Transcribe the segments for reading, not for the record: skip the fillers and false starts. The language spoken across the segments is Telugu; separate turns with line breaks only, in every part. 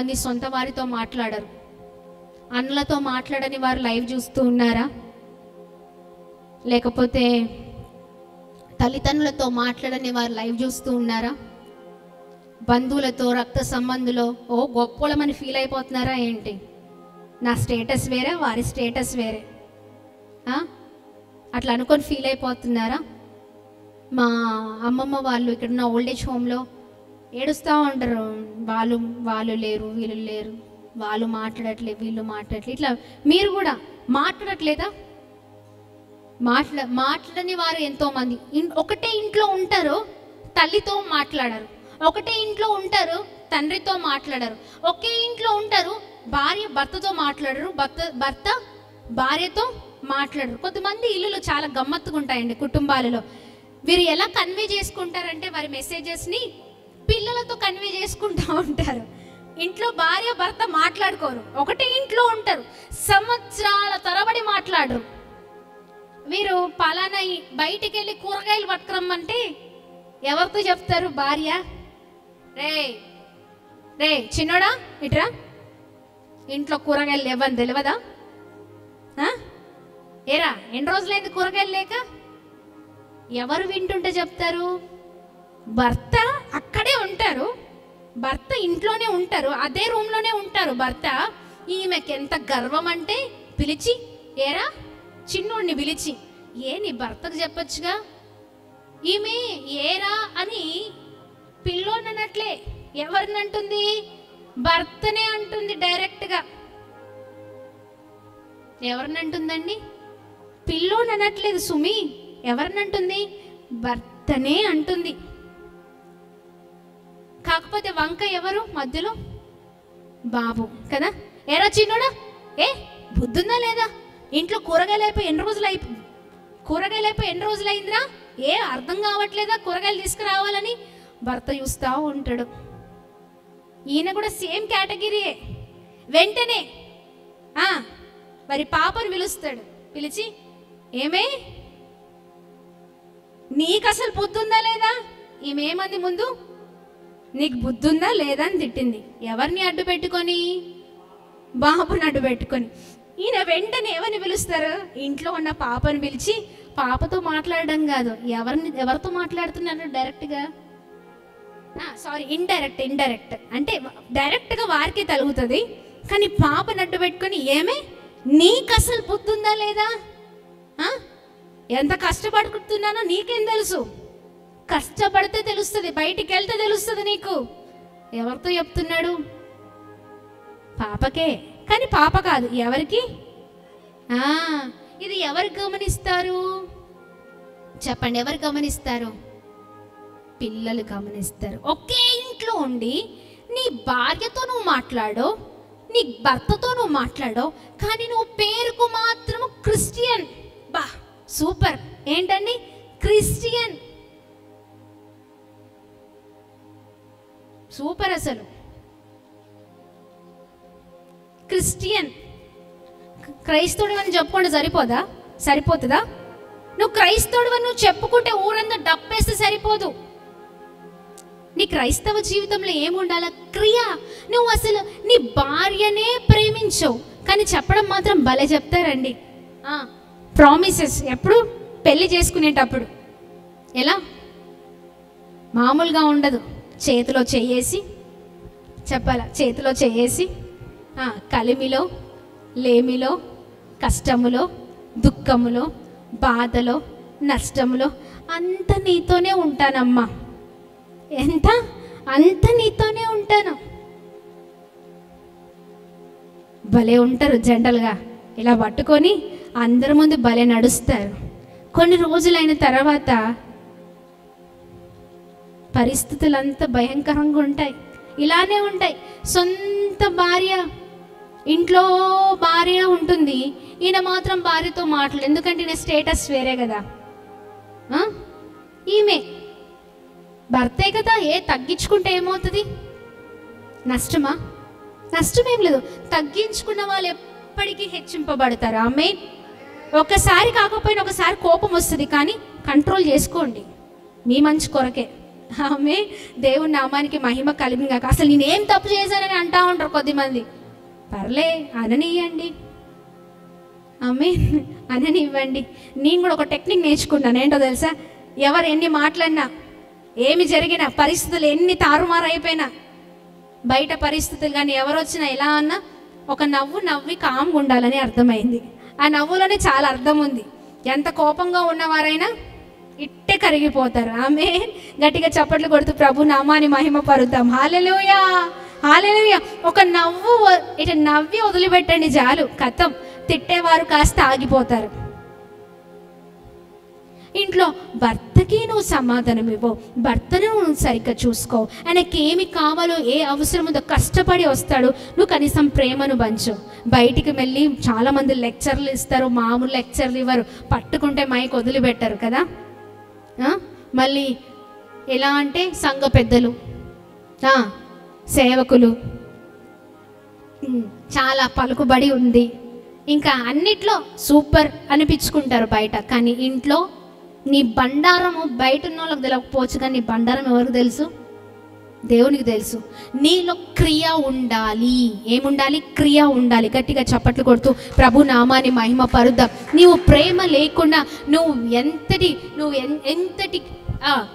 చాలామంది సొంత వారితో మాట్లాడరు. అన్నలతో మాట్లాడని వారు లైవ్ చూస్తూ ఉన్నారా? లేకపోతే తల్లిదండ్రులతో మాట్లాడని వారు లైవ్ చూస్తూ ఉన్నారా? బంధువులతో, రక్త సంబంధులో ఓ గొప్పోళమని ఫీల్ అయిపోతున్నారా ఏంటి? నా స్టేటస్ వేరే, వారి స్టేటస్ వేరే, అట్లా అనుకొని ఫీల్ అయిపోతున్నారా? మా అమ్మమ్మ వాళ్ళు ఇక్కడున్న ఓల్డేజ్ హోమ్లో ఏడుస్తూ ఉంటారు. వాళ్ళు లేరు, వీళ్ళు లేరు, వాళ్ళు మాట్లాడట్లేదు, వీళ్ళు మాట్లాడట్లేదు. ఇట్లా మీరు కూడా మాట్లాడట్లేదా? మాట్లాడని వారు ఎంతోమంది ఒకటే ఇంట్లో ఉంటారు, తల్లితో మాట్లాడరు. ఒకటే ఇంట్లో ఉంటారు, తండ్రితో మాట్లాడరు. ఒకే ఇంట్లో ఉంటారు, భార్య భర్తతో మాట్లాడరు, భర్త భార్యతో మాట్లాడరు. కొంతమంది ఇల్లులు చాలా గమ్మత్తుగా ఉంటాయండి కుటుంబాలలో. వీరు ఎలా కన్వే చేసుకుంటారంటే వారి మెసేజెస్ని పిల్లలతో కన్వే చేసుకుంటూ ఉంటారు. ఇంట్లో భార్య భర్త మాట్లాడుకోరు, ఒకటే ఇంట్లో ఉంటారు, సంవత్సరాల తరబడి మాట్లాడరు. వీరు పలానా బయటికి వెళ్ళి కూరగాయలు పట్టుకురమ్మంటే ఎవరితో చెప్తారు? భార్య, రే చిన్నోడా ఇట్రా, ఇంట్లో కూరగాయలు లేవని తెలియదా? ఏరా ఎన్ని రోజులైంది కూరగాయలు లేక? ఎవరు వింటుంటే చెప్తారు? భర్త అక్కడే ఉంటారు, భర్త ఇంట్లోనే ఉంటారు, అదే రూమ్లోనే ఉంటారు భర్త. ఈమెకి ఎంత గర్వం అంటే పిలిచి, ఏరా చిన్నోడిని పిలిచి, నీ భర్తకు చెప్పొచ్చుగా. ఈమె ఏరా అని పిల్లోననట్లే ఎవరిని అంటుంది? భర్తనే అంటుంది డైరెక్ట్గా. ఎవరిని అంటుందండి? పిల్లోననట్లేదు సుమి, ఎవరిని అంటుంది? భర్తనే అంటుంది. కాకపోతే వంక ఎవరు మధ్యలో? బాబు కదా. ఏరా చిన్నోడా, బుద్ధుందా లేదా? ఇంట్లో కూరగాయలు అయిపోయి ఎన్ని రోజులైందిరా? అర్థం కావట్లేదా కూరగాయలు తీసుకురావాలని? భర్త చూస్తూ ఉంటాడు. ఈయన కూడా సేమ్ కేటగిరీయే. వెంటనే మరి పాపను పిలుస్తాడు. పిలిచి, ఏమే నీకు అసలు బుద్ధుందా లేదా? ఈమెమంది ముందు, నీకు బుద్ధుందా లేదా అని తిట్టింది. ఎవరిని అడ్డు పెట్టుకొని? బాబుని అడ్డు పెట్టుకొని. ఈయన వెంటనే ఎవరిని పిలుస్తారు? ఇంట్లో ఉన్న పాపను పిలిచి, పాపతో మాట్లాడడం కాదు, ఎవరితో మాట్లాడుతున్నారు? డైరెక్ట్గా ఇండైరెక్ట్ అంటే డైరెక్ట్గా వారికి తలుగుతుంది, కానీ పాపను అడ్డు పెట్టుకొని, ఏమే నీకు అసలు బుద్ధుందా లేదా? ఎంత కష్టపడుతున్నానో నీకేం తెలుసు? కష్టపడితే తెలుస్తుంది, బయటికి వెళ్తే తెలుస్తుంది నీకు. ఎవరితో చెప్తున్నాడు? పాపకే. కానీ పాప కాదు, ఎవరికి? ఇది ఎవరు గమనిస్తారు చెప్పండి? ఎవరు గమనిస్తారు? పిల్లలు గమనిస్తారు. ఒకే ఇంట్లో ఉండి నీ భార్యతో నువ్వు మాట్లాడో, నీ భర్తతో నువ్వు మాట్లాడో, కానీ నువ్వు పేరుకు మాత్రం క్రిస్టియన్. బా సూపర్. ఏంటండి? క్రిస్టియన్. సూపర్. అసలు క్రిస్టియన్, క్రైస్తవుడు అని చెప్పుకుంటే సరిపోతుందా? నువ్వు క్రైస్తవుడు అని నువ్వు చెప్పుకుంటే ఊరంతా డప్పేస్తే సరిపోదు. నీ క్రైస్తవ జీవితంలో ఏముండాల? క్రియ. నువ్వు అసలు నీ భార్యనే ప్రేమించవు, కానీ చెప్పడం మాత్రం భలే చెప్తారండి. ప్రామిసెస్ ఎప్పుడు? పెళ్లి చేసుకునేటప్పుడు. ఎలా? మామూలుగా ఉండదు. చేతిలో చెయ్యేసి చెప్పాలా? చేతిలో చెయ్యేసి కలిమిలో, లేమిలో, కష్టములో, దుఃఖములో, బాధలో, నష్టములో అంత నీతోనే ఉంటానమ్మా. అంత నీతోనే ఉంటాను. భలే ఉంటారు జంటలుగా. ఇలా పట్టుకొని అందరి ముందు భలే నడుస్తారు. కొన్ని రోజులైన తర్వాత పరిస్థితులు అంత భయంకరంగా ఉంటాయి. ఇలానే ఉంటాయి. సొంత భార్య, ఇంట్లో భార్య ఉంటుంది, ఈయన మాత్రం భార్యతో మాట్లాడు. ఎందుకంటే ఈయన స్టేటస్ వేరే కదా. ఈమె భర్తే కదా. తగ్గించుకుంటే ఏమవుతుంది? నష్టమా? నష్టమేం లేదు. తగ్గించుకున్న వాళ్ళు ఎప్పటికీ హెచ్చింపబడతారు. ఆమేన్. ఒకసారి కాకపోయినా ఒకసారి కోపం వస్తుంది, కానీ కంట్రోల్ చేసుకోండి, మీ మంచి కొరకే. ఆమె దేవుని నామానికి మహిమ కలిగిన కాక. అసలు నేనేం తప్పు చేశానని అంటా ఉంటారు కొద్దిమంది. పర్లే, అననివ్వండి. ఆమె అననివ్వండి. నేను కూడా ఒక టెక్నిక్ నేర్చుకున్నాను. ఏంటో తెలుసా? ఎవరు ఎన్ని మాట్లాడినా, ఏమి జరిగినా, పరిస్థితులు ఎన్ని తారుమారైపోయినా, బయట పరిస్థితులు కానీ ఎవరు వచ్చినా ఎలా అన్నా ఒక నవ్వు నవ్వి కామ్గా ఉండాలని అర్థమైంది. ఆ నవ్వులోనే చాలా అర్థం ఉంది. ఎంత కోపంగా ఉన్నవారైనా ఇట్టే కరిగిపోతారు. ఆమె గట్టిగా చప్పట్లు కొడుతూ ప్రభు నామాన్ని మహిమ పరుద్దాం. హల్లెలూయా, హల్లెలూయా. ఒక నవ్వు ఇట్లా నవ్వి వదిలిపెట్టండి చాలు, కథం. తిట్టేవారు కాస్త ఆగిపోతారు. ఇంట్లో భర్తకి నువ్వు సమాధానం ఇవ్వు, భర్తను నువ్వు సరిగ్గా చూసుకో. ఆయనకి ఏమి కావాలో, ఏ అవసరం ఉందో కష్టపడి వస్తాడు, నువ్వు కనీసం ప్రేమను పంచు. బయటికి వెళ్ళి చాలామంది లెక్చర్లు ఇస్తారు, మామూలు లెక్చర్లు ఇవ్వరు, పట్టుకుంటే మైక్ వదిలిపెట్టారు కదా. మళ్ళీ ఎలా అంటే సంఘ పెద్దలు, సేవకులు, చాలా పలుకుబడి ఉంది, ఇంకా అన్నిట్లో సూపర్ అనిపించుకుంటారు బయట. కానీ ఇంట్లో నీ బండారము బయట ఉన్న వాళ్ళకి తెలియకపోవచ్చు, కానీ నీ బండారం ఎవరికి తెలుసు? దేవునికి తెలుసు. నీలో క్రియ ఉండాలి. ఏముండాలి? క్రియ ఉండాలి. గట్టిగా చప్పట్లు కొడుతూ ప్రభు నామాన్ని మహిమ పరుద్దాం. నీవు ప్రేమ లేకుండా నువ్వు ఎంతటి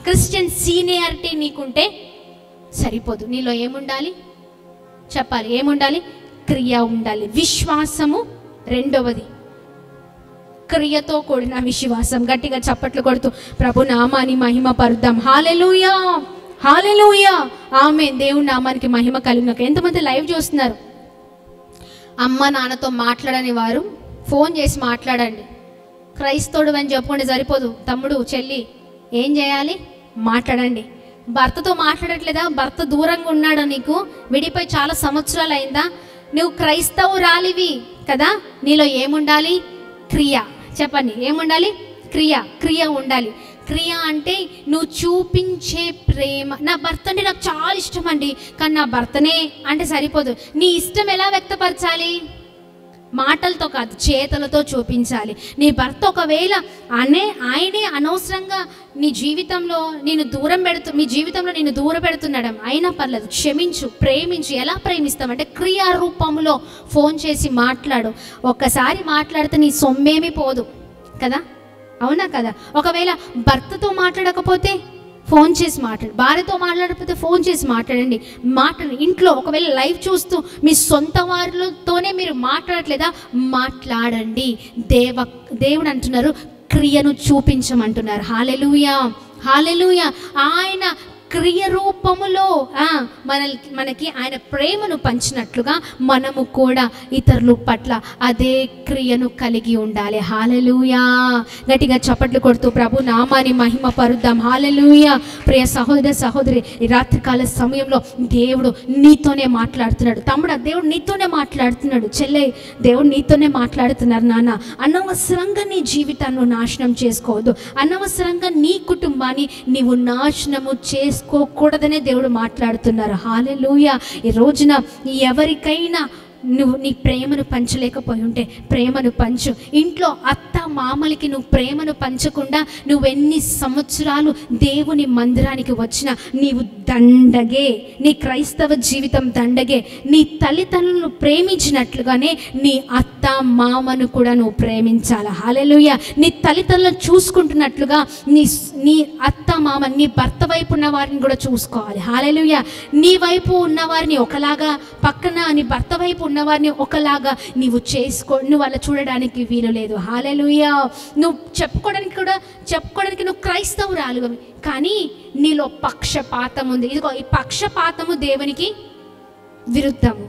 క్రిస్టియన్ సీనియారిటీ నీకుంటే సరిపోదు. నీలో ఏముండాలి చెప్పాలి? ఏముండాలి? క్రియ ఉండాలి. విశ్వాసము రెండవది, క్రియతో కూడిన విశ్వాసం. గట్టిగా చప్పట్లు కొడుతూ ప్రభు నామాన్ని మహిమ పరుద్దాం. హల్లెలూయా, హల్లెలూయా, ఆమేన్. దేవుని నామానికి మహిమ కలిగినాక. ఎంతమంది లైవ్ చూస్తున్నారు? అమ్మ నాన్నతో మాట్లాడని వారు ఫోన్ చేసి మాట్లాడండి. క్రైస్తవుడు అని చెప్పుకుంటే సరిపోదు. తమ్ముడు చెల్లి ఏం చేయాలి? మాట్లాడండి. భర్తతో మాట్లాడట్లేదా? భర్త దూరంగా ఉన్నాడా? నీకు విడిపోయి చాలా సంవత్సరాలు అయిందా? నువ్వు క్రైస్తవురాలివి కదా, నీలో ఏముండాలి? క్రియ. చెప్పండి, ఏముండాలి? క్రియ. క్రియ ఉండాలి. క్రియ అంటే నువ్వు చూపించే ప్రేమ. నా భర్త అంటే నాకు చాలా ఇష్టం అండి, కానీ నా భర్తనే అంటే సరిపోదు. నీ ఇష్టం ఎలా వ్యక్తపరచాలి? మాటలతో కాదు, చేతులతో చూపించాలి. నీ భర్త ఒకవేళ ఆయనే అనవసరంగా నీ జీవితంలో మీ జీవితంలో నేను దూరం పెడుతున్నాడు అయినా పర్లేదు, క్షమించు, ప్రేమించు. ఎలా ప్రేమిస్తామంటే క్రియారూపంలో ఫోన్ చేసి మాట్లాడు. ఒక్కసారి మాట్లాడితే నీ సొమ్మేమీ పోదు కదా, అవునా కదా? ఒకవేళ భర్తతో మాట్లాడకపోతే ఫోన్ చేసి మాట్లాడు, భార్యతో మాట్లాడకపోతే ఫోన్ చేసి మాట్లాడండి. ఇంట్లో ఒకవేళ లైవ్ చూస్తూ మీ సొంత వారితోనే మీరు మాట్లాడట్లేదా? మాట్లాడండి. దేవుడు అంటున్నారు క్రియను చూపించమంటున్నారు. హల్లెలూయా, హల్లెలూయా. ఆయన క్రియ రూపములో మనకి ఆయన ప్రేమను పంచినట్లుగా మనము కూడా ఇతరుల పట్ల అదే క్రియను కలిగి ఉండాలి. హల్లెలూయా. గట్టిగా చప్పట్లు కొడుతూ ప్రభు నామాన్ని మహిమ పరుద్దాం. హల్లెలూయా. ప్రియ సహోదర సహోదరి, ఈ రాత్రికాల సమయంలో దేవుడు నీతోనే మాట్లాడుతున్నాడు. తమ్ముడు, దేవుడు నీతోనే మాట్లాడుతున్నాడు. చెల్లె, దేవుడు నీతోనే మాట్లాడుతున్నారు. నాన్న, అనవసరంగా నీ జీవితాన్ని నాశనం చేసుకోవద్దు. అనవసరంగా నీ కుటుంబాన్ని నీవు నాశనము చేసుకోకూడదనే దేవుడు మాట్లాడుతున్నారు. హల్లెలూయా. ఈ రోజున ఎవరికైనా నువ్వు నీ ప్రేమను పంచలేకపోయి ఉంటే ప్రేమను పంచు. ఇంట్లో అత్త మామలకి నువ్వు ప్రేమను పంచకుండా నువ్వెన్ని సంవత్సరాలు దేవుని మందిరానికి వచ్చినా నీవు దండగే. నీ క్రైస్తవ జీవితం దండగే. నీ తల్లిదండ్రులను ప్రేమించినట్లుగానే నీ అత్త మామను కూడా నువ్వు ప్రేమించాలి. హల్లెలూయా. నీ తల్లిదండ్రులను చూసుకుంటున్నట్లుగా నీ అత్త మామ, నీ భర్త వైపు ఉన్న వారిని కూడా చూసుకోవాలి. హల్లెలూయా. నీ వైపు ఉన్నవారిని ఒకలాగా, పక్కన నీ భర్త వైపు ఉన్నవారిని ఒకలాగా నువ్వు అలా చూడడానికి వీలు లేదు. హల్లెలూయా. నువ్వు చెప్పుకోవడానికి నువ్వు క్రైస్తవురాలు, కానీ నీలో పక్షపాతం ఉంది. ఇదిగో ఈ పక్షపాతము దేవునికి విరుద్ధము.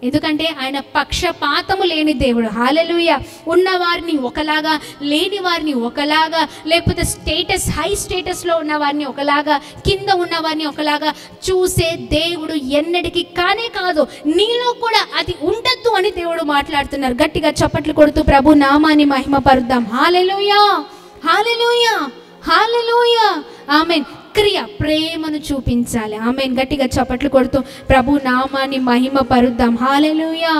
ఎందుకంటే ఆయన పక్షపాతము లేని దేవుడు. హల్లెలూయా. ఉన్నవారిని ఒకలాగా, లేని వారిని ఒకలాగా, లేకపోతే హై స్టేటస్లో ఉన్నవారిని ఒకలాగా, కింద ఉన్నవారిని ఒకలాగా చూసే దేవుడు ఎన్నటికీ కానే కాదు. నీలో కూడా అది ఉండద్దు అని దేవుడు మాట్లాడుతున్నారు. గట్టిగా చప్పట్లు కొడుతూ ప్రభు నామాన్ని మహిమ పరుద్దాం. హల్లెలూయా, హల్లెలూయా, హల్లెలూయా. ఆమేన్. క్రియ, ప్రేమను చూపించాలి. ఆమేన్. గట్టిగా చప్పట్లు కొడుతూ ప్రభు నామాన్ని మహిమ పరుద్దాం. హల్లెలూయా.